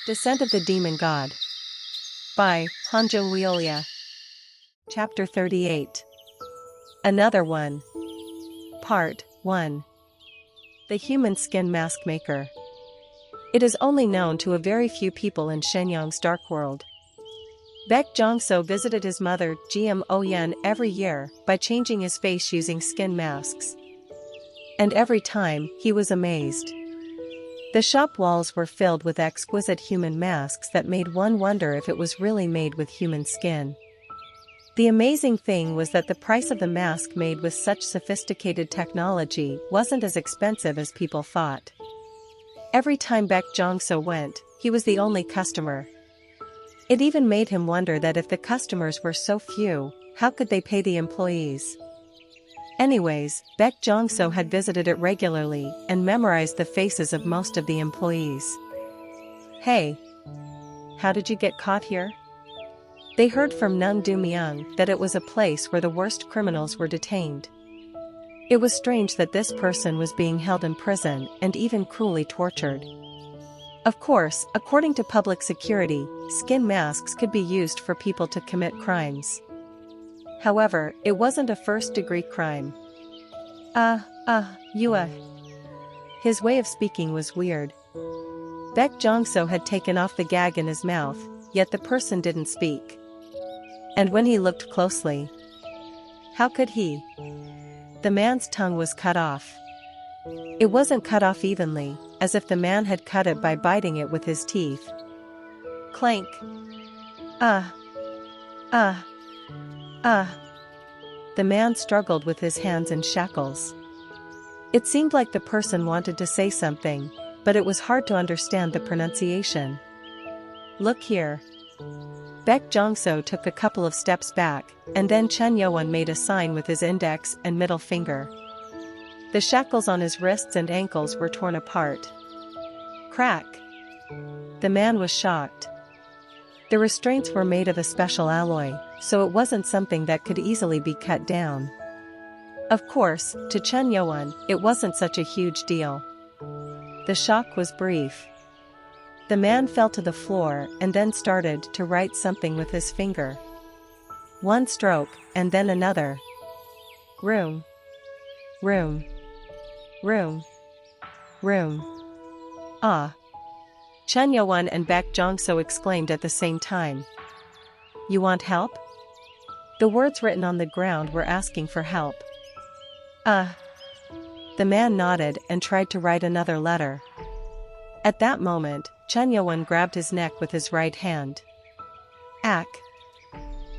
Descent of the Demon God by Hanjo Wiolia. Chapter 38. Another One. Part 1. The Human Skin Mask Maker. It is only known to a very few people in Shenyang's dark world. Baek Jong-so visited his mother Gm Oyen every year by changing his face using skin masks. And every time, he was amazed. The shop walls were filled with exquisite human masks that made one wonder if it was really made with human skin. The amazing thing was that the price of the mask made with such sophisticated technology wasn't as expensive as people thought. Every time Baek Jong-so went, he was the only customer. It even made him wonder that if the customers were so few, how could they pay the employees? Anyways, Baek Jong-so had visited it regularly and memorized the faces of most of the employees. Hey! How did you get caught here? They heard from Nung Do-myung that it was a place where the worst criminals were detained. It was strange that this person was being held in prison and even cruelly tortured. Of course, according to public security, skin masks could be used for people to commit crimes. However, it wasn't a first-degree crime. His way of speaking was weird. Baek Jong-so had taken off the gag in his mouth, yet the person didn't speak. And when he looked closely, how could he? The man's tongue was cut off. It wasn't cut off evenly, as if the man had cut it by biting it with his teeth. Clank. The man struggled with his hands in shackles. It seemed like the person wanted to say something, but it was hard to understand the pronunciation. Look here. Baek Jong-so took a couple of steps back, and then Chen Yo-won made a sign with his index and middle finger. The shackles on his wrists and ankles were torn apart. Crack! The man was shocked. The restraints were made of a special alloy, so it wasn't something that could easily be cut down. Of course, to Chen Yo-won, it wasn't such a huge deal. The shock was brief. The man fell to the floor and then started to write something with his finger. One stroke, and then another. Room. Room. Room. Room. Ah! Chen Yo-won and Baek Jong-so exclaimed at the same time. You want help? The words written on the ground were asking for help. The man nodded and tried to write another letter. At that moment, Chen Yo-won grabbed his neck with his right hand. Ack!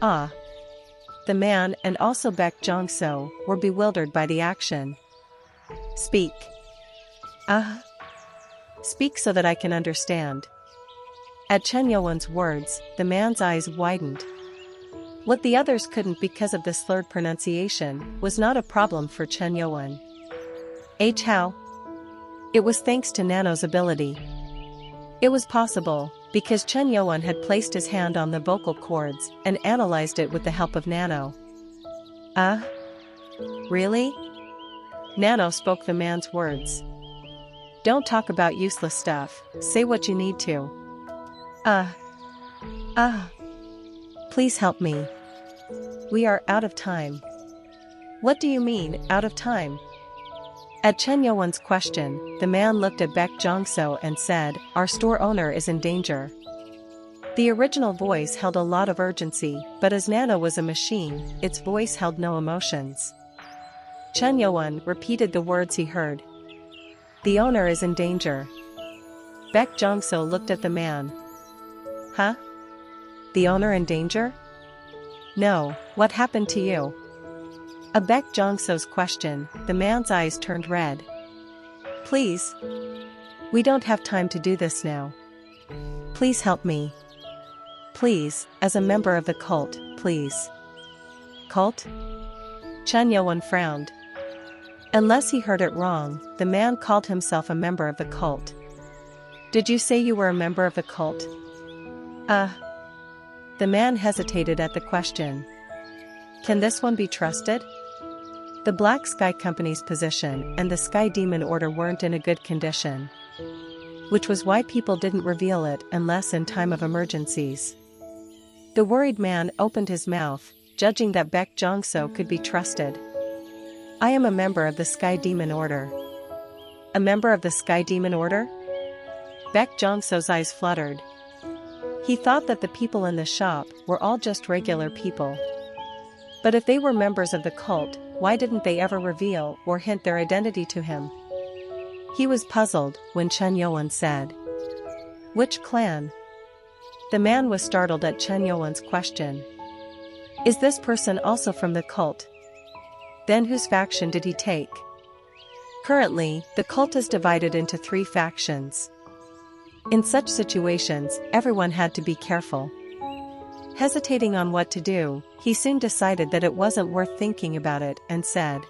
Ah! The man and also Baek Jong-so were bewildered by the action. Speak. Speak so that I can understand. At Chen Yo-won's words, the man's eyes widened. What the others couldn't because of the slurred pronunciation was not a problem for Chen Yo-won. How? It was thanks to Nano's ability. It was possible, because Chen Yo-won had placed his hand on the vocal cords and analyzed it with the help of Nano. Really? Nano spoke the man's words. Don't talk about useless stuff, say what you need to. Please help me. We are out of time. What do you mean, out of time? At Chen Yo-won's question, the man looked at Baek Jong-so and said, our store owner is in danger. The original voice held a lot of urgency, but as Nano was a machine, its voice held no emotions. Chen Yo-won repeated the words he heard. The owner is in danger. Baek Jong-so looked at the man. Huh? The owner in danger? No, what happened to you? At Baek Jong-so's question, the man's eyes turned red. Please. We don't have time to do this now. Please help me. Please, as a member of the cult, please. Cult? Chen Yo-won frowned. Unless he heard it wrong, the man called himself a member of the cult. Did you say you were a member of the cult? The man hesitated at the question. Can this one be trusted? The Black Sky Company's position and the Sky Demon Order weren't in a good condition. which was why people didn't reveal it unless in time of emergencies. The worried man opened his mouth, judging that Baek Jong-so could be trusted. "I am a member of the Sky Demon Order." "A member of the Sky Demon Order?" Baek Jong-so's eyes fluttered. He thought that the people in the shop were all just regular people. But if they were members of the cult, why didn't they ever reveal or hint their identity to him? He was puzzled when Chen Yuan said, "Which clan?" The man was startled at Chen Yuan's question. "Is this person also from the cult?" Then whose faction did he take? Currently, the cult is divided into 3 factions. In such situations, everyone had to be careful. Hesitating on what to do, he soon decided that it wasn't worth thinking about it and said,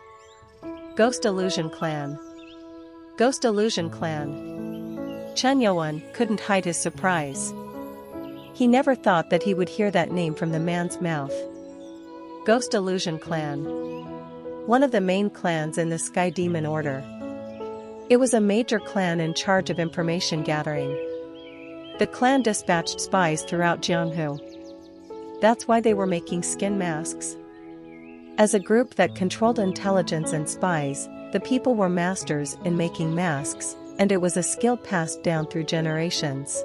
"Ghost Illusion Clan." "Ghost Illusion Clan." Chen Yuan couldn't hide his surprise. He never thought that he would hear that name from the man's mouth. Ghost Illusion Clan. One of the main clans in the Sky Demon Order. It was a major clan in charge of information gathering. The clan dispatched spies throughout Jianghu. That's why they were making skin masks. As a group that controlled intelligence and spies, the people were masters in making masks, and it was a skill passed down through generations.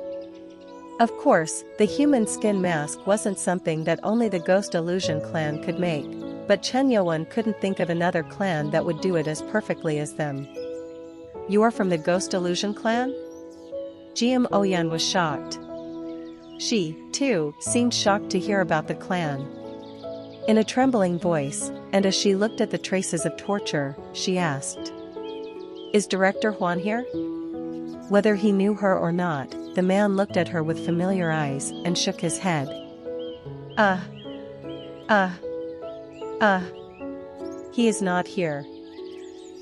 Of course, the human skin mask wasn't something that only the Ghost Illusion clan could make, but Chen Yuan couldn't think of another clan that would do it as perfectly as them. "You are from the Ghost Illusion clan?" Jiam Oyan was shocked. She, too, seemed shocked to hear about the clan. In a trembling voice, and as she looked at the traces of torture, she asked, "Is Director Huan here?" Whether he knew her or not, the man looked at her with familiar eyes and shook his head. He is not here.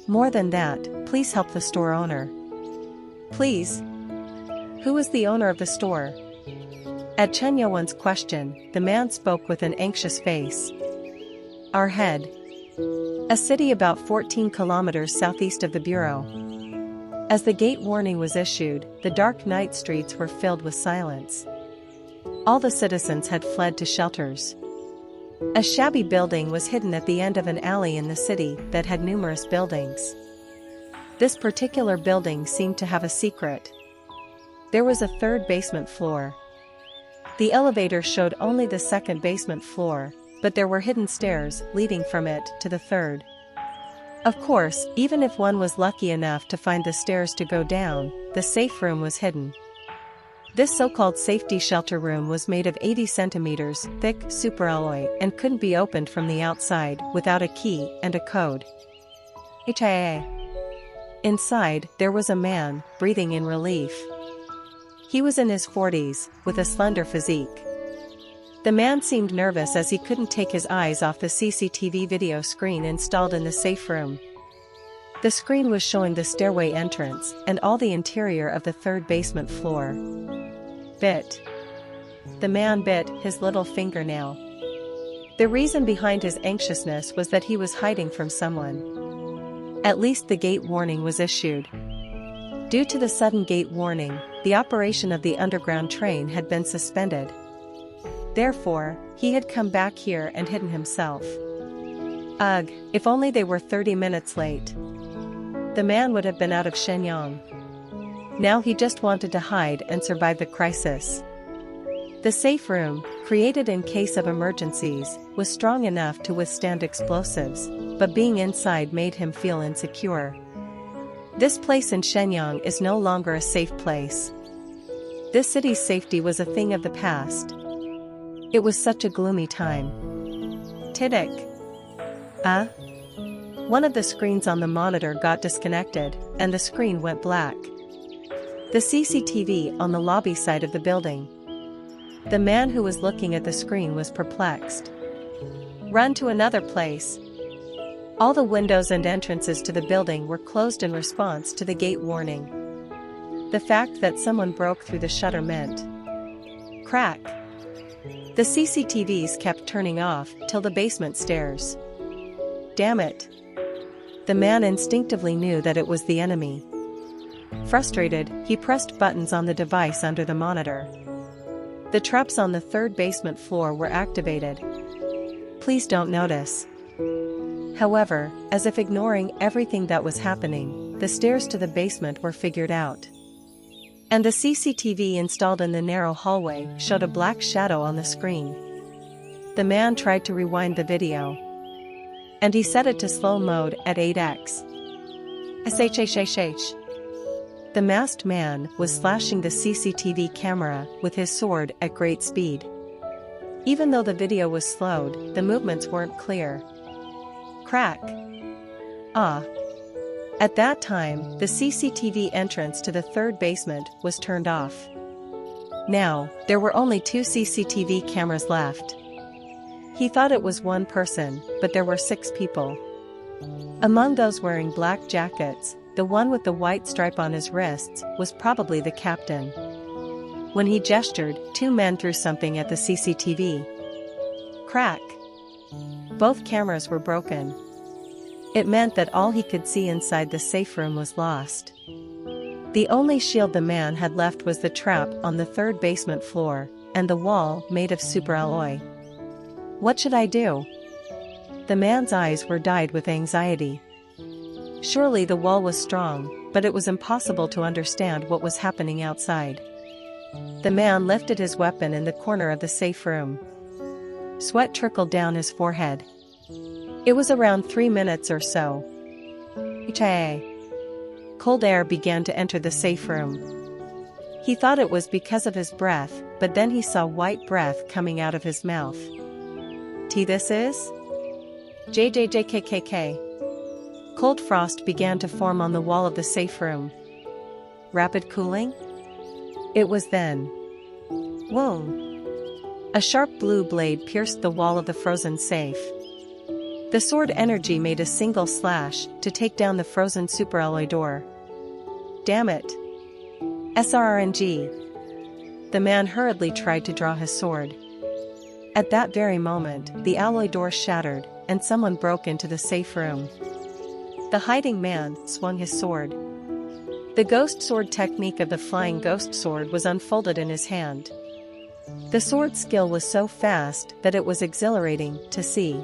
More than that, please help the store owner." "Please? Who is the owner of the store?" At Chen Yuan's question, the man spoke with an anxious face. "Our head. A city about 14 kilometers southeast of the bureau." As the gate warning was issued, the dark night streets were filled with silence. All the citizens had fled to shelters. A shabby building was hidden at the end of an alley in the city that had numerous buildings. This particular building seemed to have a secret. There was a 3rd basement floor. The elevator showed only the 2nd basement floor, but there were hidden stairs leading from it to the 3rd. Of course, even if one was lucky enough to find the stairs to go down, the safe room was hidden. This so-called safety shelter room was made of 80 centimeters thick superalloy and couldn't be opened from the outside without a key and a code. HIA. Inside, there was a man, breathing in relief. He was in his 40s, with a slender physique. The man seemed nervous as he couldn't take his eyes off the CCTV video screen installed in the safe room. The screen was showing the stairway entrance and all the interior of the 3rd basement floor. Bit. The man bit his little fingernail. The reason behind his anxiousness was that he was hiding from someone. At least the gate warning was issued. Due to the sudden gate warning, the operation of the underground train had been suspended. Therefore, he had come back here and hidden himself. Ugh, if only they were 30 minutes late. The man would have been out of Shenyang. Now he just wanted to hide and survive the crisis. The safe room, created in case of emergencies, was strong enough to withstand explosives, but being inside made him feel insecure. This place in Shenyang is no longer a safe place. This city's safety was a thing of the past. It was such a gloomy time. Tidik. One of the screens on the monitor got disconnected, and the screen went black. The CCTV on the lobby side of the building. The man who was looking at the screen was perplexed. Run to another place. All the windows and entrances to the building were closed in response to the gate warning. The fact that someone broke through the shutter meant crack. The CCTVs kept turning off till the basement stairs. Damn it. The man instinctively knew that it was the enemy. Frustrated, he pressed buttons on the device under the monitor. The traps on the third basement floor were activated. Please don't notice. However, as if ignoring everything that was happening, the stairs to the basement were figured out. And the CCTV installed in the narrow hallway showed a black shadow on the screen. The man tried to rewind the video. And he set it to slow mode at 8x. SHHHH. The masked man was slashing the CCTV camera with his sword at great speed. Even though the video was slowed, the movements weren't clear. Crack. Ah. At that time, the CCTV entrance to the third basement was turned off. Now, there were only 2 CCTV cameras left. He thought it was one person, but there were 6 people. Among those wearing black jackets, the one with the white stripe on his wrists was probably the captain. When he gestured, 2 men threw something at the CCTV. Crack. Both cameras were broken. It meant that all he could see inside the safe room was lost. The only shield the man had left was the trap on the third basement floor, and the wall made of superalloy. What should I do? The man's eyes were dyed with anxiety. Surely the wall was strong, but it was impossible to understand what was happening outside. The man lifted his weapon in the corner of the safe room. Sweat trickled down his forehead. It was around 3 minutes or so. Cold air began to enter the safe room. He thought it was because of his breath, but then he saw white breath coming out of his mouth. This is? JJJKKK. Cold frost began to form on the wall of the safe room. Rapid cooling? It was then. Whoa! A sharp blue blade pierced the wall of the frozen safe. The sword energy made a single slash to take down the frozen superalloy door. Damn it! SRNG. The man hurriedly tried to draw his sword. At that very moment, the alloy door shattered, and someone broke into the safe room. The hiding man swung his sword. The ghost sword technique of the flying ghost sword was unfolded in his hand. The sword skill was so fast that it was exhilarating to see.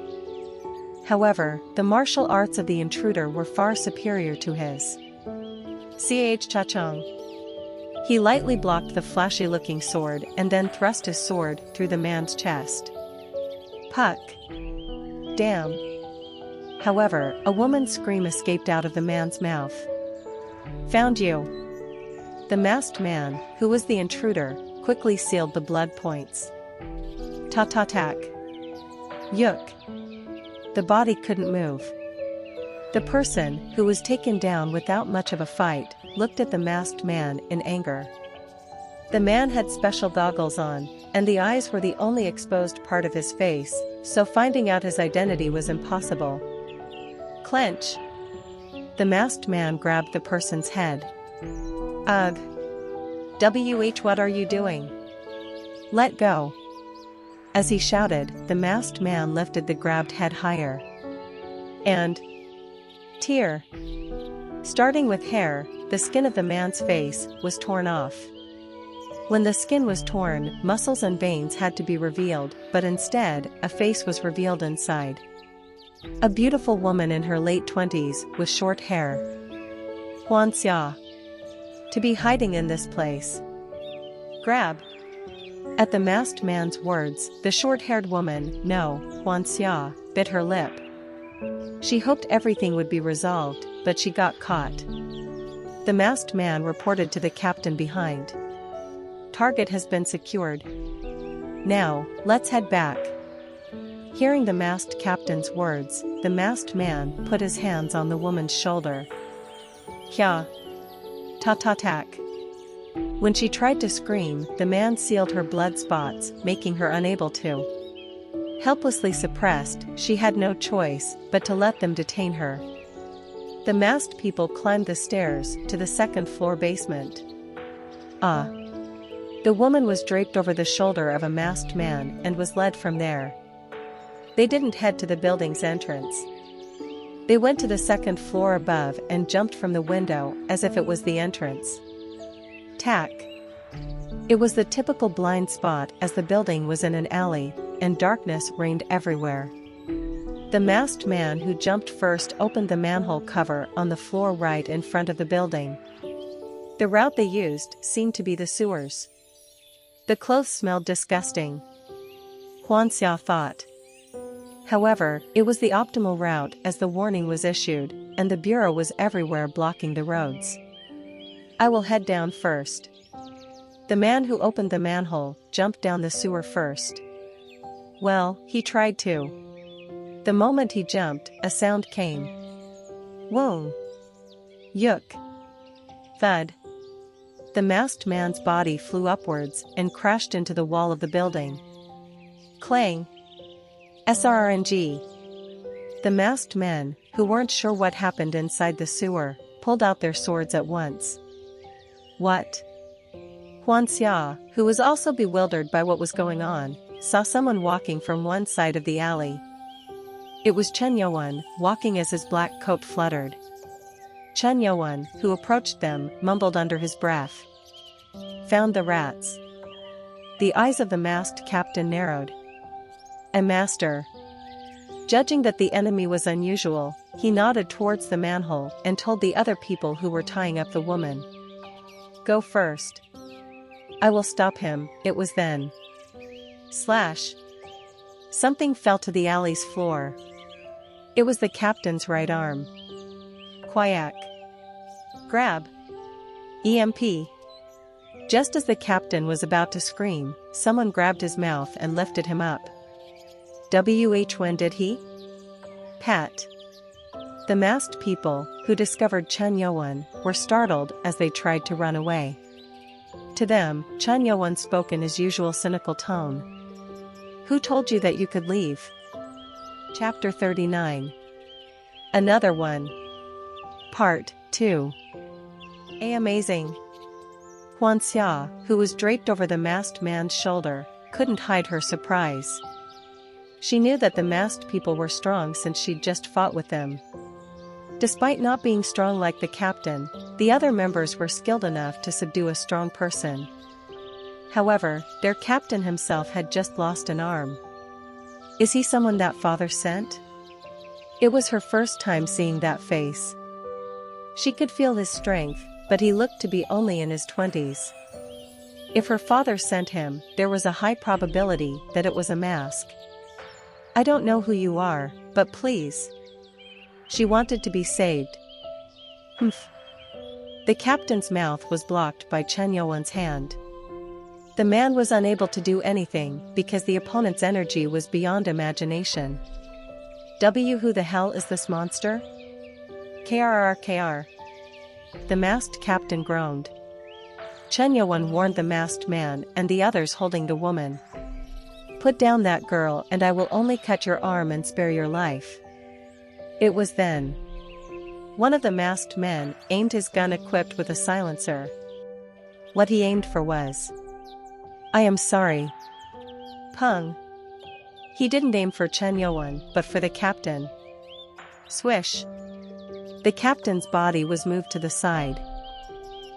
However, the martial arts of the intruder were far superior to his. Ch Cha-chung. He lightly blocked the flashy-looking sword and then thrust his sword through the man's chest. Puck. Damn. However, a woman's scream escaped out of the man's mouth. Found you. The masked man, who was the intruder, quickly sealed the blood points. Ta-ta-tack. Yuk. The body couldn't move. The person, who was taken down without much of a fight, looked at the masked man in anger. The man had special goggles on, and the eyes were the only exposed part of his face, so finding out his identity was impossible. Clench. The masked man grabbed the person's head. Ugh. What are you doing? Let go. As he shouted, the masked man lifted the grabbed head higher. And tear. Starting with hair, the skin of the man's face was torn off. When the skin was torn, muscles and veins had to be revealed, but instead, a face was revealed inside. A beautiful woman in her late 20s with short hair. Huan Xia. To be hiding in this place. Grab. At the masked man's words, the short-haired woman, no, Huan Xia, bit her lip. She hoped everything would be resolved, but she got caught. The masked man reported to the captain behind. Target has been secured. Now, let's head back. Hearing the masked captain's words, the masked man put his hands on the woman's shoulder. Hya. Ta-ta-tack. When she tried to scream, the man sealed her blood spots, making her unable to. Helplessly suppressed, she had no choice but to let them detain her. The masked people climbed the stairs to the second-floor basement. The woman was draped over the shoulder of a masked man and was led from there. They didn't head to the building's entrance. They went to the second floor above and jumped from the window as if it was the entrance. Tack. It was the typical blind spot as the building was in an alley, and darkness reigned everywhere. The masked man who jumped first opened the manhole cover on the floor right in front of the building. The route they used seemed to be the sewers. The clothes smelled disgusting, Huanxia thought. However, it was the optimal route as the warning was issued, and the bureau was everywhere blocking the roads. I will head down first. The man who opened the manhole jumped down the sewer first. Well, he tried to. The moment he jumped, a sound came. Whoa! Yuk! Thud! The masked man's body flew upwards and crashed into the wall of the building. Clang! SRNG. The masked men, who weren't sure what happened inside the sewer, pulled out their swords at once. What? Huanxia, who was also bewildered by what was going on, saw someone walking from one side of the alley. It was Chen Yuan, walking as his black coat fluttered. Chen Yuan, who approached them, mumbled under his breath. Found the rats. The eyes of the masked captain narrowed. A master. Judging that the enemy was unusual, he nodded towards the manhole and told the other people who were tying up the woman. Go first. I will stop him. It was then. Slash. Something fell to the alley's floor. It was the captain's right arm. Quack. Grab. EMP. Just as the captain was about to scream, someone grabbed his mouth and lifted him up. When did he? Pat. The masked people, who discovered Chen Yuan, were startled as they tried to run away. To them, Chen Yuan spoke in his usual cynical tone. Who told you that you could leave? Chapter 39. Another one. Part 2. Amazing. Huanxia, who was draped over the masked man's shoulder, couldn't hide her surprise. She knew that the masked people were strong since she'd just fought with them. Despite not being strong like the captain, the other members were skilled enough to subdue a strong person. However, their captain himself had just lost an arm. Is he someone that father sent? It was her first time seeing that face. She could feel his strength, but he looked to be only in his 20s. If her father sent him, there was a high probability that it was a mask. I don't know who you are, but please. She wanted to be saved. Humph. The captain's mouth was blocked by Chen Yuan's hand. The man was unable to do anything because the opponent's energy was beyond imagination. Who the hell is this monster? KRRKR. The masked captain groaned. Chen Yuan warned the masked man and the others holding the woman. Put down that girl and I will only cut your arm and spare your life. It was then. One of the masked men aimed his gun equipped with a silencer. What he aimed for was, I am sorry. Pung. He didn't aim for Chen Yuan, but for the captain. Swish. The captain's body was moved to the side.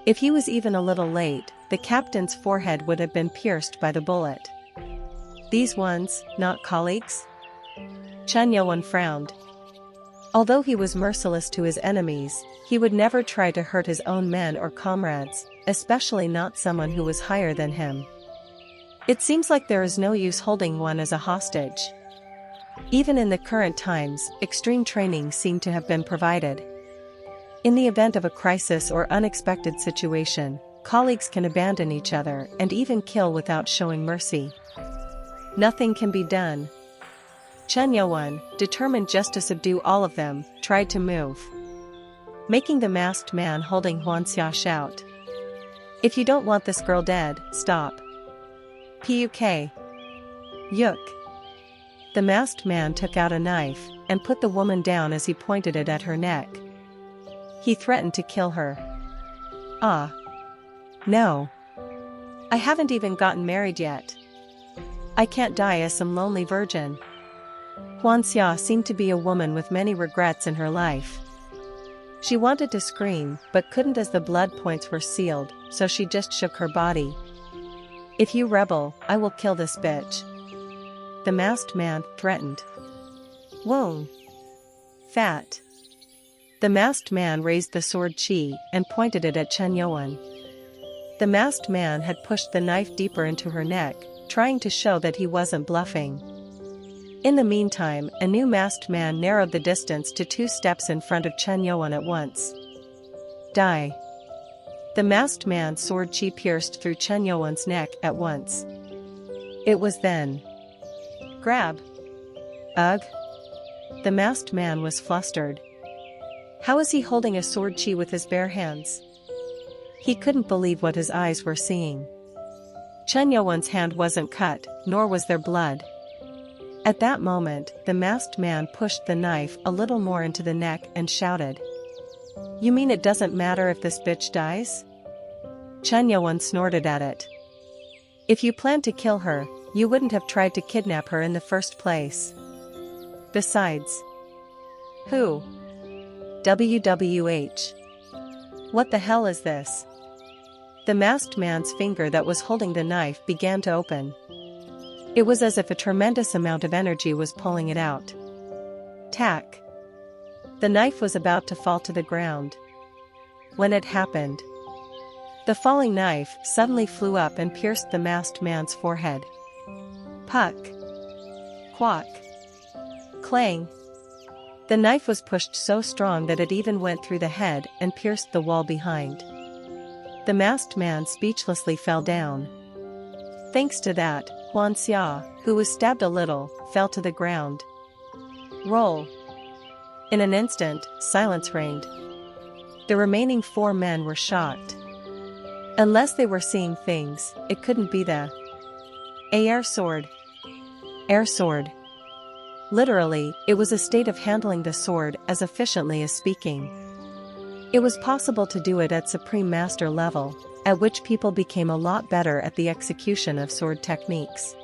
If he was even a little late, the captain's forehead would have been pierced by the bullet. These ones, not colleagues? Chen Yuan frowned. Although he was merciless to his enemies, he would never try to hurt his own men or comrades, especially not someone who was higher than him. It seems like there is no use holding one as a hostage. Even in the current times, extreme training seemed to have been provided. In the event of a crisis or unexpected situation, colleagues can abandon each other and even kill without showing mercy. Nothing can be done. Chen Yuan, determined just to subdue all of them, tried to move, making the masked man holding Huanxia shout. If you don't want this girl dead, stop. Puk. Yuk. The masked man took out a knife and put the woman down as he pointed it at her neck. He threatened to kill her. Ah. No. I haven't even gotten married yet. I can't die as some lonely virgin. Huanxia seemed to be a woman with many regrets in her life. She wanted to scream, but couldn't as the blood points were sealed, so she just shook her body. "If you rebel, I will kill this bitch," the masked man threatened. "Whoa. Fat." The masked man raised the sword Qi and pointed it at Chen Yuan. The masked man had pushed the knife deeper into her neck, trying to show that he wasn't bluffing. In the meantime, a new masked man narrowed the distance to 2 steps in front of Chen Yuan at once. "Die." The masked man's sword Qi pierced through Chen Yuan's neck at once. It was then. "Grab." "Ugh." The masked man was flustered. How is he holding a sword Qi with his bare hands? He couldn't believe what his eyes were seeing. Chen Yuan's hand wasn't cut, nor was there blood. At that moment, the masked man pushed the knife a little more into the neck and shouted, "You mean it doesn't matter if this bitch dies?" Chen Yuan snorted at it. "If you planned to kill her, you wouldn't have tried to kidnap her in the first place. Besides, who? WWH. What the hell is this?" The masked man's finger that was holding the knife began to open. It was as if a tremendous amount of energy was pulling it out. Tack. The knife was about to fall to the ground. When it happened, the falling knife suddenly flew up and pierced the masked man's forehead. Puck. Quack. Clang. The knife was pushed so strong that it even went through the head and pierced the wall behind. The masked man speechlessly fell down. Thanks to that, Huanxia, who was stabbed a little, fell to the ground. Roll. In an instant, silence reigned. The remaining 4 men were shocked. Unless they were seeing things, it couldn't be the air sword. Air sword. Literally, it was a state of handling the sword as efficiently as speaking. It was possible to do it at Supreme Master level, at which people became a lot better at the execution of sword techniques.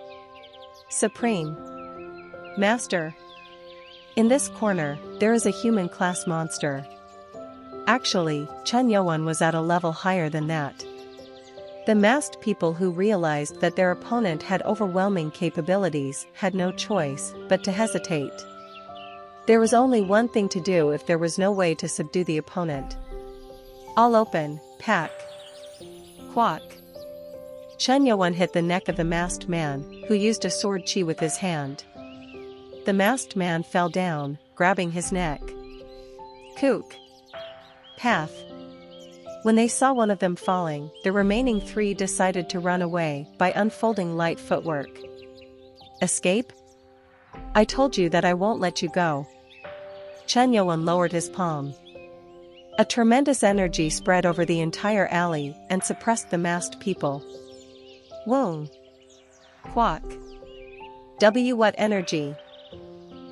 Supreme Master. In this corner, there is a human class monster. Actually, Chen Yuan was at a level higher than that. The masked people who realized that their opponent had overwhelming capabilities had no choice but to hesitate. There was only one thing to do if there was no way to subdue the opponent. All open, pack. Quack. Chen Yuan hit the neck of the masked man, who used a sword Qi with his hand. The masked man fell down, grabbing his neck. Kook. Path. When they saw one of them falling, the remaining 3 decided to run away by unfolding light footwork. Escape? I told you that I won't let you go. Chen Yuan lowered his palm. A tremendous energy spread over the entire alley and suppressed the masked people. Whoa. Quack. What energy?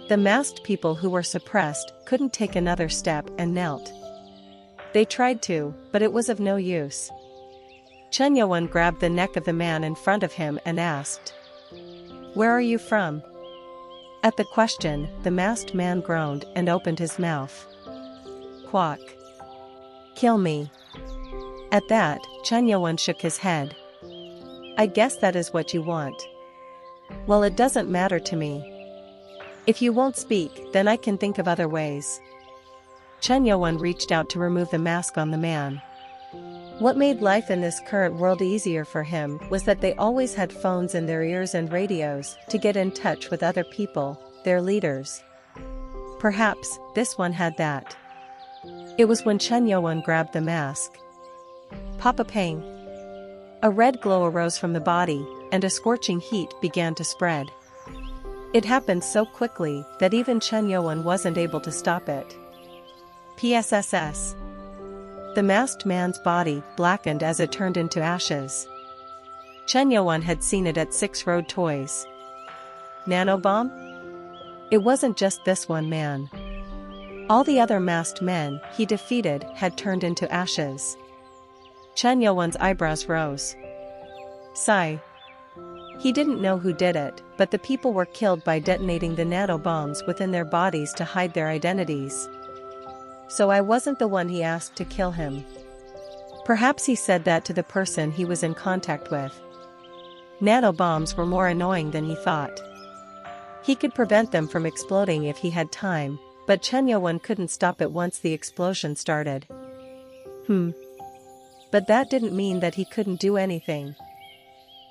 The masked people who were suppressed couldn't take another step and knelt. They tried to, but it was of no use. Chen Yuan grabbed the neck of the man in front of him and asked, "Where are you from?" At the question, the masked man groaned and opened his mouth. Quack. Kill me. At that, Chen Yuan shook his head. I guess that is what you want. Well, it doesn't matter to me. If you won't speak, then I can think of other ways. Chen Yuan reached out to remove the mask on the man. What made life in this current world easier for him was that they always had phones in their ears and radios to get in touch with other people, their leaders. Perhaps this one had that. It was when Chen Yuan grabbed the mask. Papa Pang. A red glow arose from the body, and a scorching heat began to spread. It happened so quickly that even Chen Yuan wasn't able to stop it. PSSS. The masked man's body blackened as it turned into ashes. Chen Yuan had seen it at 6 Road Toys. Nanobomb? It wasn't just this one man. All the other masked men he defeated had turned into ashes. Chen Yuan's eyebrows rose. Sigh. He didn't know who did it, but the people were killed by detonating the nanobombs within their bodies to hide their identities. So I wasn't the one he asked to kill him. Perhaps he said that to the person he was in contact with. Nanobombs were more annoying than he thought. He could prevent them from exploding if he had time, but Chen Yuan couldn't stop it once the explosion started. But that didn't mean that he couldn't do anything.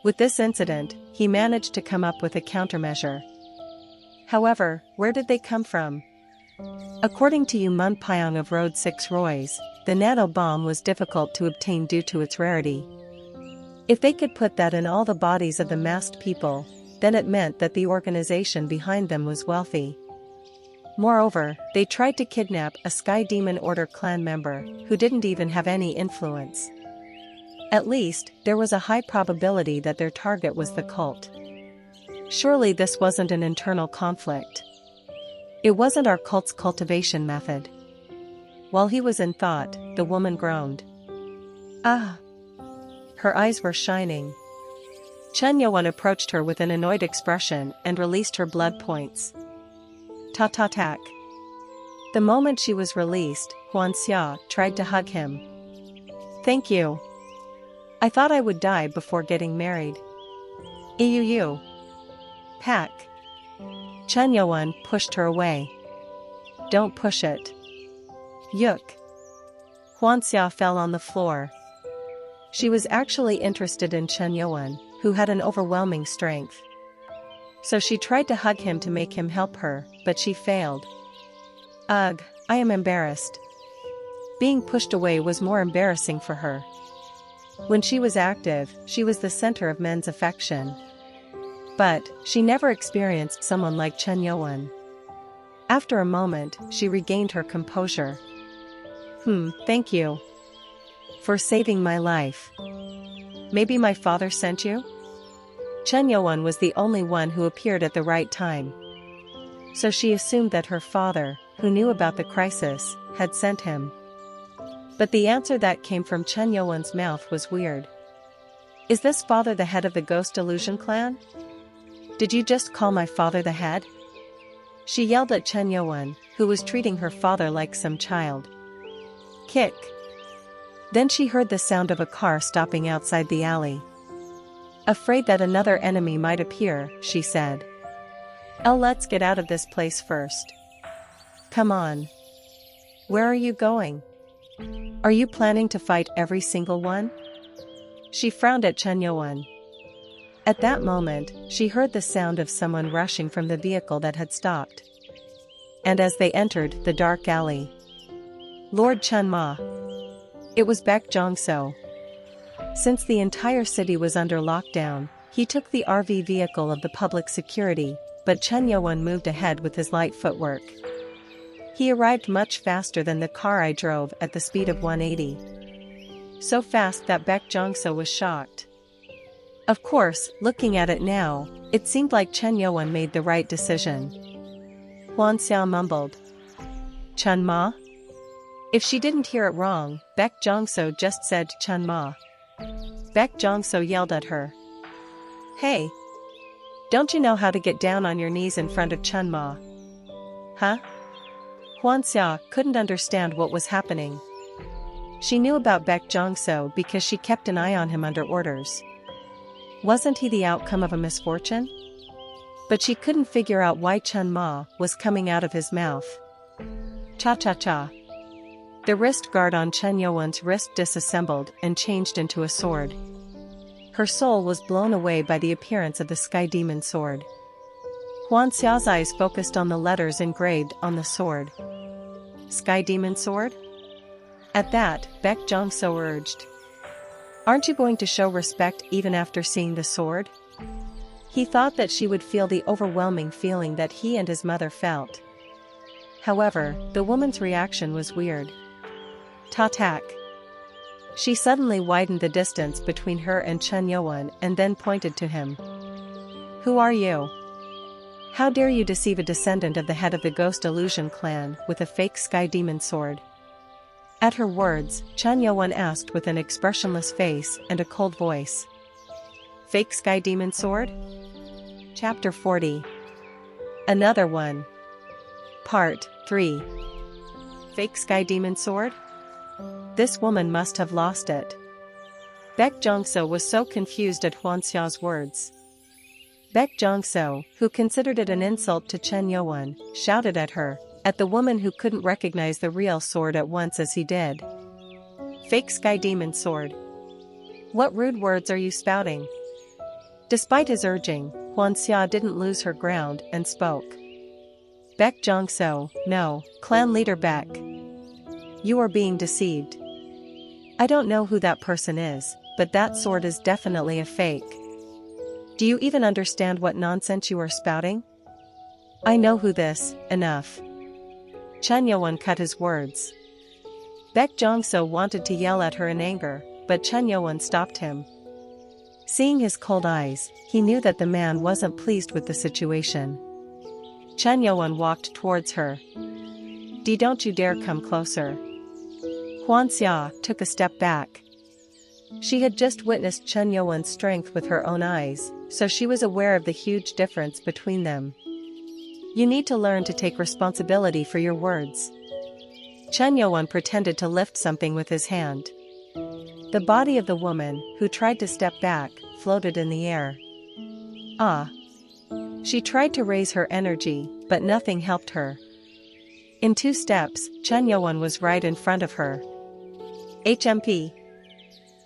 With this incident, he managed to come up with a countermeasure. However, where did they come from? According to Yu Munpyong of Road 6 Roy's, the nano bomb was difficult to obtain due to its rarity. If they could put that in all the bodies of the masked people, then it meant that the organization behind them was wealthy. Moreover, they tried to kidnap a Sky Demon Order clan member, who didn't even have any influence. At least, there was a high probability that their target was the cult. Surely this wasn't an internal conflict. It wasn't our cult's cultivation method. While he was in thought, the woman groaned. Ah! Her eyes were shining. Chen Yuan approached her with an annoyed expression and released her blood points. Ta-ta-tack. The moment she was released, Huan Xia tried to hug him. Thank you. I thought I would die before getting married. Euu. Pack. Chen Yuan pushed her away. Don't push it. Yuk. Huan Xia fell on the floor. She was actually interested in Chen Yuan, who had an overwhelming strength. So she tried to hug him to make him help her, but she failed. Ugh, I am embarrassed. Being pushed away was more embarrassing for her. When she was active, she was the center of men's affection. But she never experienced someone like Chen Yuan. After a moment, she regained her composure. Thank you. For saving my life. Maybe my father sent you? Chen Yuan was the only one who appeared at the right time. So she assumed that her father, who knew about the crisis, had sent him. But the answer that came from Chen Yuan's mouth was weird. Is this father the head of the Ghost Illusion clan? Did you just call my father the head? She yelled at Chen Yuan, who was treating her father like some child. Kick. Then she heard the sound of a car stopping outside the alley. Afraid that another enemy might appear, she said. Let's get out of this place first. Come on. Where are you going? Are you planning to fight every single one? She frowned at Chen Yuan. At that moment, she heard the sound of someone rushing from the vehicle that had stopped. And as they entered the dark alley, Lord Chen Ma. It was Baek Jongso. Since the entire city was under lockdown, he took the RV vehicle of the public security, but Chen Yuan moved ahead with his light footwork. He arrived much faster than the car I drove at the speed of 180. So fast that Baek Jongso was shocked. Of course, looking at it now, it seemed like Chen Yuan made the right decision. Huan Xia mumbled. Chen Ma? If she didn't hear it wrong, Baek Jongso just said Chen Ma. Baek Jongso yelled at her. Hey! Don't you know how to get down on your knees in front of Chen Ma? Huh? Huan Xia couldn't understand what was happening. She knew about Baek Jongso because she kept an eye on him under orders. Wasn't he the outcome of a misfortune? But she couldn't figure out why Chen Ma was coming out of his mouth. Cha-cha-cha. The wrist guard on Chen Yuan's wrist disassembled and changed into a sword. Her soul was blown away by the appearance of the Sky Demon sword. Huan Xiao's eyes focused on the letters engraved on the sword. Sky Demon sword? At that, Baek Jongso urged. Aren't you going to show respect even after seeing the sword? He thought that she would feel the overwhelming feeling that he and his mother felt. However, the woman's reaction was weird. Ta-tack. She suddenly widened the distance between her and Chen Yuan and then pointed to him. Who are you? How dare you deceive a descendant of the head of the Ghost Illusion clan with a fake Sky Demon sword? At her words, Chen Yuan asked with an expressionless face and a cold voice. Fake Sky Demon Sword? Chapter 40. Another one. Part 3. Fake Sky Demon Sword? This woman must have lost it. Baek Jongso was so confused at Hwanseo's words. Baek Jongso, who considered it an insult to Chen Yowon, shouted at her, at the woman who couldn't recognize the real sword at once as he did. Fake Sky Demon Sword. What rude words are you spouting? Despite his urging, Hwanseo didn't lose her ground and spoke. Baek Jongso, no, clan leader Baek. You are being deceived. I don't know who that person is, but that sword is definitely a fake. Do you even understand what nonsense you are spouting? I know who this, enough. Chen Yowon cut his words. Baek Jongso wanted to yell at her in anger, but Chen Yowon stopped him. Seeing his cold eyes, he knew that the man wasn't pleased with the situation. Chen Yowon walked towards her. Don't you dare come closer. Hwanseo took a step back. She had just witnessed Chen Yowon's strength with her own eyes, so she was aware of the huge difference between them. You need to learn to take responsibility for your words. Chen Yowon pretended to lift something with his hand. The body of the woman, who tried to step back, floated in the air. Ah! She tried to raise her energy, but nothing helped her. In 2 steps, Chen Yowon was right in front of her. HMP.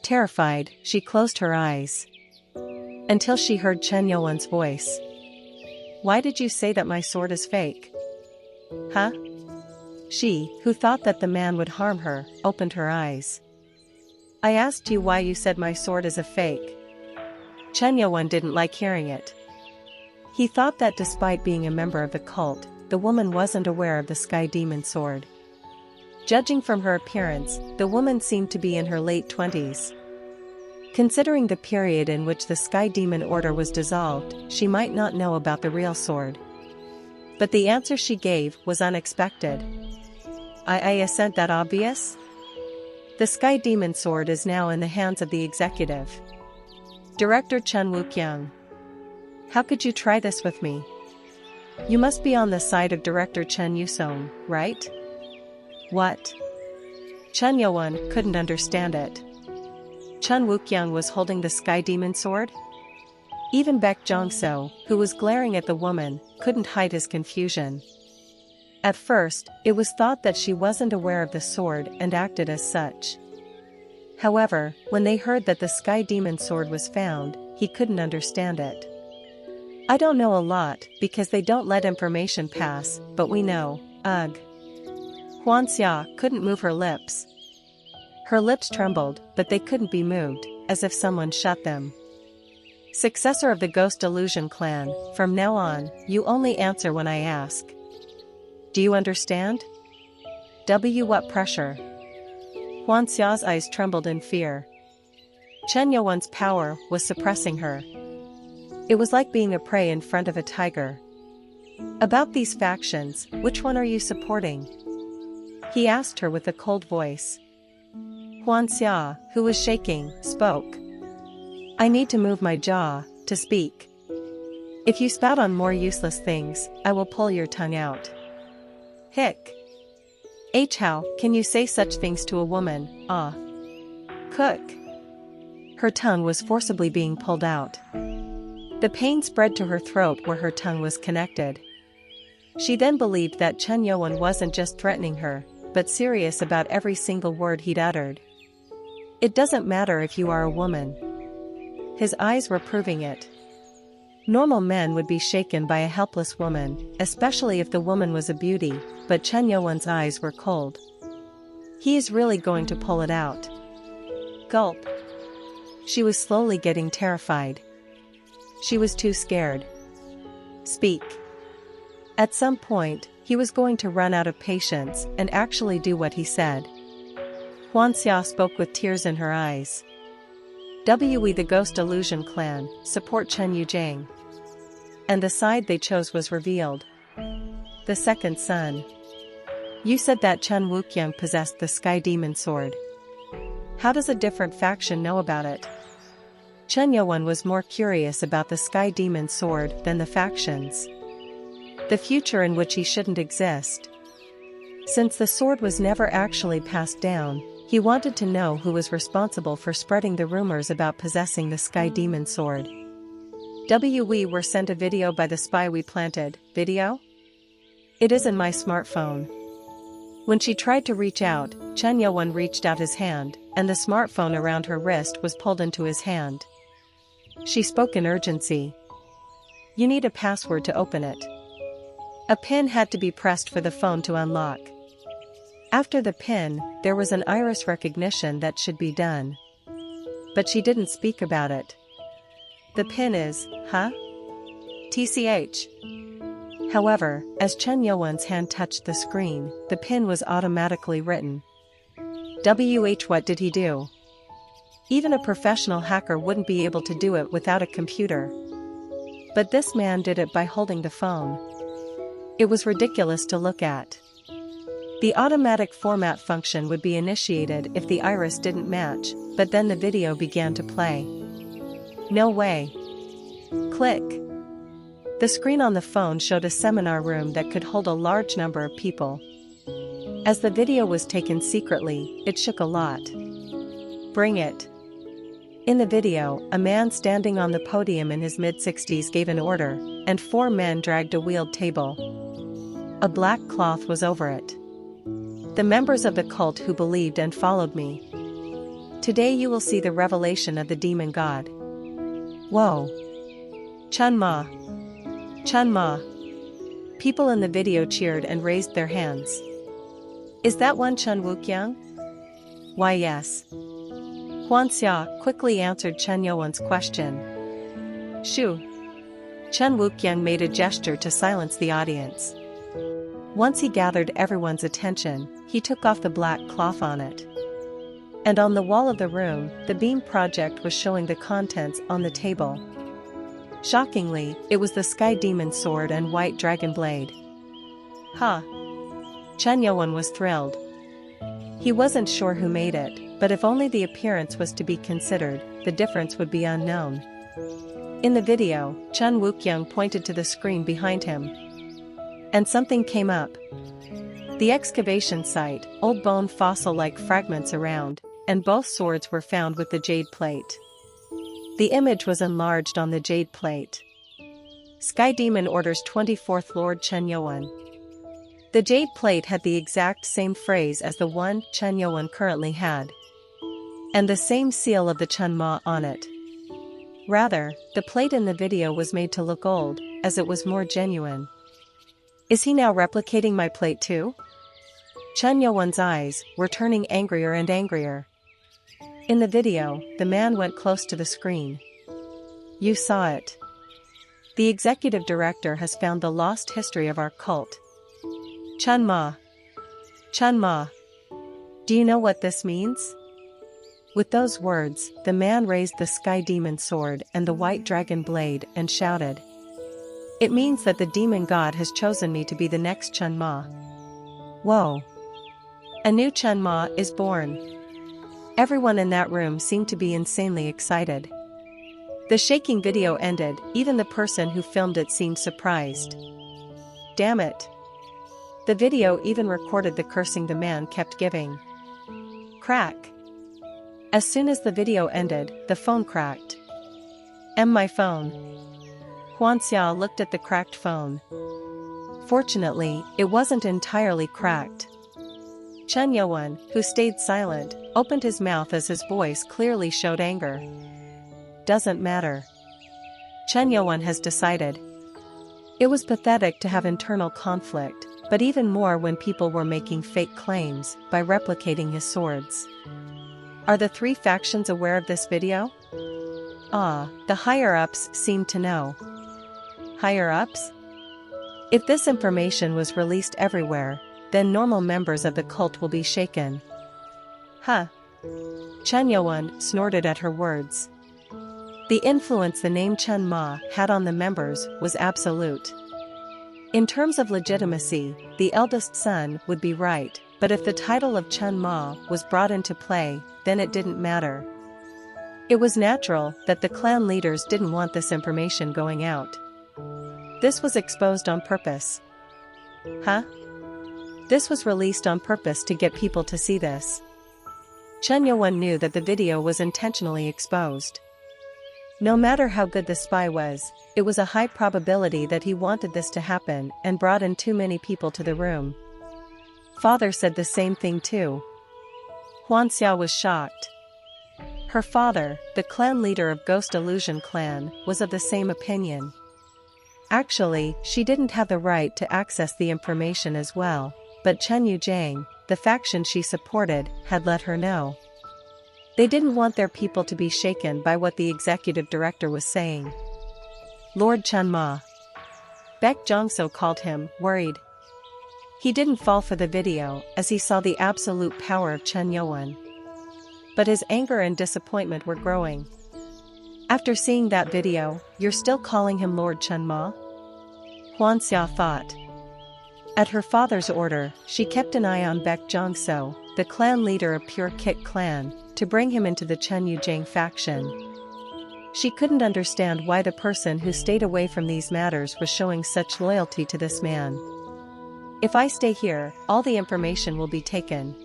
Terrified, she closed her eyes. Until she heard Chen Yowon's voice. Why did you say that my sword is fake? Huh? She, who thought that the man would harm her, opened her eyes. I asked you why you said my sword is a fake. Chen Yowon didn't like hearing it. He thought that despite being a member of the cult, the woman wasn't aware of the Sky Demon Sword. Judging from her appearance, the woman seemed to be in her late 20s. Considering the period in which the Sky Demon Order was dissolved, she might not know about the real sword. But the answer she gave was unexpected. Isn't that obvious? The Sky Demon Sword is now in the hands of the executive. Director Chen Wukyung. How could you try this with me? You must be on the side of Director Chen Yusong, right? What? Chen Yowon couldn't understand it. Chen Wukyung was holding the Sky Demon Sword? Even Baek Jongso, who was glaring at the woman, couldn't hide his confusion. At first, it was thought that she wasn't aware of the sword and acted as such. However, when they heard that the Sky Demon Sword was found, he couldn't understand it. I don't know a lot, because they don't let information pass, but we know, ugh. Hwanseo couldn't move her lips. Her lips trembled, but they couldn't be moved, as if someone shut them. Successor of the Ghost Illusion clan, from now on, you only answer when I ask. Do you understand? What pressure? Hwanseo's eyes trembled in fear. Chen Yowon's power was suppressing her. It was like being a prey in front of a tiger. About these factions, which one are you supporting? He asked her with a cold voice. Hwanseo, who was shaking, spoke. I need to move my jaw, to speak. If you spout on more useless things, I will pull your tongue out. Hick. How can you say such things to a woman, ah? Cook. Her tongue was forcibly being pulled out. The pain spread to her throat where her tongue was connected. She then believed that Chen Yowon wasn't just threatening her, but serious about every single word he'd uttered. It doesn't matter if you are a woman. His eyes were proving it. Normal men would be shaken by a helpless woman, especially if the woman was a beauty, but Chen Yowon's eyes were cold. He is really going to pull it out. Gulp. She was slowly getting terrified. She was too scared. Speak. At some point, he was going to run out of patience and actually do what he said. Hwanseo spoke with tears in her eyes. We the Ghost Illusion clan, support Chen Yujing. And the side they chose was revealed. The second son. You said that Chen Wukyung possessed the Sky Demon Sword. How does a different faction know about it? Chen Yuan was more curious about the Sky Demon sword than the factions. The future in which he shouldn't exist. Since the sword was never actually passed down, he wanted to know who was responsible for spreading the rumors about possessing the Sky Demon sword. We were sent a video by the spy we planted. Video? It is in my smartphone. When she tried to reach out, Chen Yuan reached out his hand, and the smartphone around her wrist was pulled into his hand. She spoke in urgency. You need a password to open it. A pin had to be pressed for the phone to unlock. After the pin, there was an iris recognition that should be done. But she didn't speak about it. The pin is, huh? TCH. However, as Chen Yuan's hand touched the screen, the pin was automatically written. What did he do? Even a professional hacker wouldn't be able to do it without a computer. But this man did it by holding the phone. It was ridiculous to look at. The automatic format function would be initiated if the iris didn't match, but then the video began to play. No way. Click. The screen on the phone showed a seminar room that could hold a large number of people. As the video was taken secretly, it shook a lot. Bring it. In the video, a man standing on the podium in his mid-60s gave an order, and 4 men dragged a wheeled table. A black cloth was over it. The members of the cult who believed and followed me. Today you will see the revelation of the demon god. Whoa. Chun Ma. Chun Ma. People in the video cheered and raised their hands. Is that one Chun Wukyang? Why yes. Huan Xia quickly answered Chen Yuan's question. Shoo. Chen Wukyang made a gesture to silence the audience. Once he gathered everyone's attention, he took off the black cloth on it. And on the wall of the room, the beam project was showing the contents on the table. Shockingly, it was the Sky Demon sword and white dragon blade. Ha! Chen Yuan was thrilled. He wasn't sure who made it, but if only the appearance was to be considered, the difference would be unknown. In the video, Chen Wukyang pointed to the screen behind him. And something came up. The excavation site, old bone fossil-like fragments around, and both swords were found with the jade plate. The image was enlarged on the jade plate. Sky Demon orders 24th Lord Chen Yuan. The jade plate had the exact same phrase as the one Chen Yuan currently had. And the same seal of the Chun Ma on it. Rather, the plate in the video was made to look old, as it was more genuine. Is he now replicating my plate too? Chen Yuan's eyes were turning angrier and angrier. In the video, the man went close to the screen. You saw it. The executive director has found the lost history of our cult. Chun Ma. Chun Ma. Do you know what this means? With those words, the man raised the Sky Demon sword and the white dragon blade and shouted. It means that the demon god has chosen me to be the next Chun Ma. Whoa. A new Chun Ma is born. Everyone in that room seemed to be insanely excited. The shaking video ended, even the person who filmed it seemed surprised. Damn it. The video even recorded the cursing the man kept giving. Crack. As soon as the video ended, the phone cracked. My phone. Huan Xia looked at the cracked phone. Fortunately, it wasn't entirely cracked. Chen Yuan, who stayed silent, opened his mouth as his voice clearly showed anger. Doesn't matter. Chen Yuan has decided. It was pathetic to have internal conflict, but even more when people were making fake claims by replicating his swords. Are the 3 factions aware of this video? The higher-ups seem to know. Higher-ups? If this information was released everywhere, then normal members of the cult will be shaken. Huh. Chen Yuan snorted at her words. The influence the name Chun Ma had on the members was absolute. In terms of legitimacy, the eldest son would be right, but if the title of Chun Ma was brought into play, then it didn't matter. It was natural that the clan leaders didn't want this information going out. This was exposed on purpose. Huh? This was released on purpose to get people to see this. Chen Yuan knew that the video was intentionally exposed. No matter how good the spy was, it was a high probability that he wanted this to happen and brought in too many people to the room. Father said the same thing too. Huan Xiao was shocked. Her father, the clan leader of Ghost Illusion clan, was of the same opinion. Actually, she didn't have the right to access the information as well, but Chen Yujiang, the faction she supported, had let her know. They didn't want their people to be shaken by what the executive director was saying. Lord Chen Ma. Baek Jongso called him, worried. He didn't fall for the video as he saw the absolute power of Chen Yuan. But his anger and disappointment were growing. After seeing that video, you're still calling him Lord Chen Ma? Huan Xia thought. At her father's order, she kept an eye on Baek Jongso, the clan leader of Pure Kit clan, to bring him into the Chen Yujiang faction. She couldn't understand why the person who stayed away from these matters was showing such loyalty to this man. If I stay here, all the information will be taken.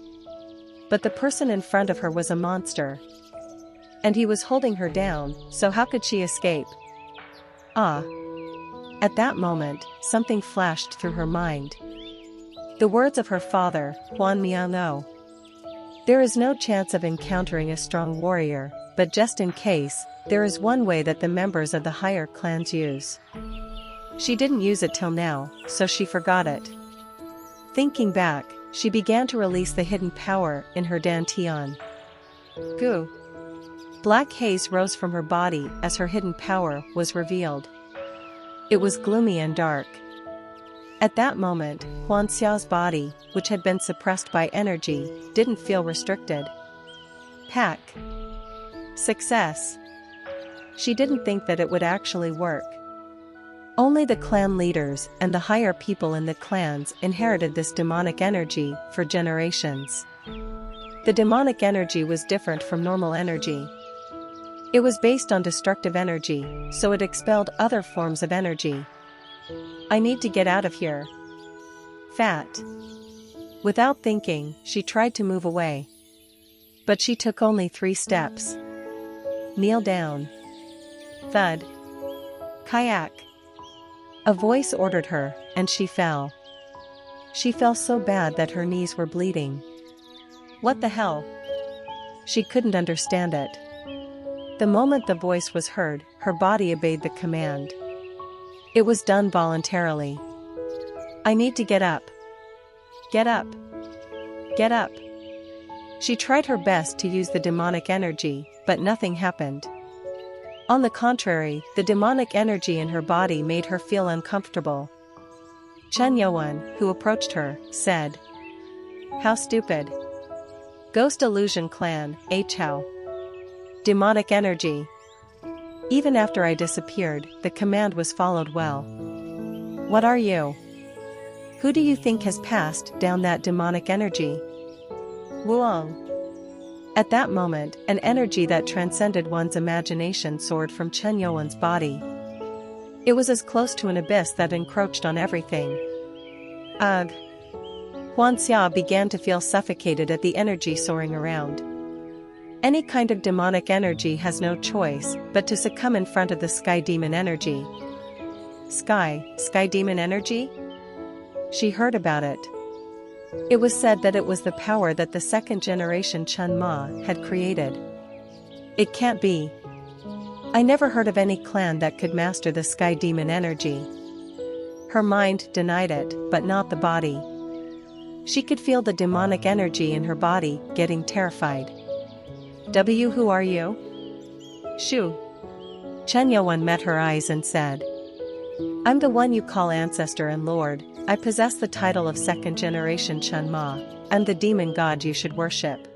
But the person in front of her was a monster. And he was holding her down, so how could she escape? Ah. At that moment, something flashed through her mind. The words of her father, Huan Miano. There is no chance of encountering a strong warrior, but just in case, there is one way that the members of the higher clans use. She didn't use it till now, so she forgot it. Thinking back, she began to release the hidden power in her dantian. Gu. Black haze rose from her body as her hidden power was revealed. It was gloomy and dark. At that moment, Huan Xiao's body, which had been suppressed by energy, didn't feel restricted. Pack. Success. She didn't think that it would actually work. Only the clan leaders and the higher people in the clans inherited this demonic energy for generations. The demonic energy was different from normal energy. It was based on destructive energy, so it expelled other forms of energy. I need to get out of here. Fat. Without thinking, she tried to move away. But she took only 3 steps. Kneel down. Thud. Kayak. A voice ordered her, and she fell. She fell so bad that her knees were bleeding. What the hell? She couldn't understand it. The moment the voice was heard, her body obeyed the command. It was done voluntarily. I need to get up. Get up. Get up. She tried her best to use the demonic energy, but nothing happened. On the contrary, the demonic energy in her body made her feel uncomfortable. Chen Yuan, who approached her, said, "How stupid. Ghost Illusion Clan, Chao. Demonic energy." Even after I disappeared, the command was followed well. What are you? Who do you think has passed down that demonic energy? Wuong. At that moment, an energy that transcended one's imagination soared from Chen Yuan's body. It was as close to an abyss that encroached on everything. Ugh. Huan Xia began to feel suffocated at the energy soaring around. Any kind of demonic energy has no choice but to succumb in front of the sky demon energy. Sky demon energy? She heard about it. It was said that it was the power that the second generation Chen Ma had created. It can't be. I never heard of any clan that could master the sky demon energy. Her mind denied it, but not the body. She could feel the demonic energy in her body getting terrified. Who are you? Shu. Chen Yuan met her eyes and said, I'm the one you call ancestor and lord. I possess the title of second generation Chen Ma. I'm the demon god you should worship.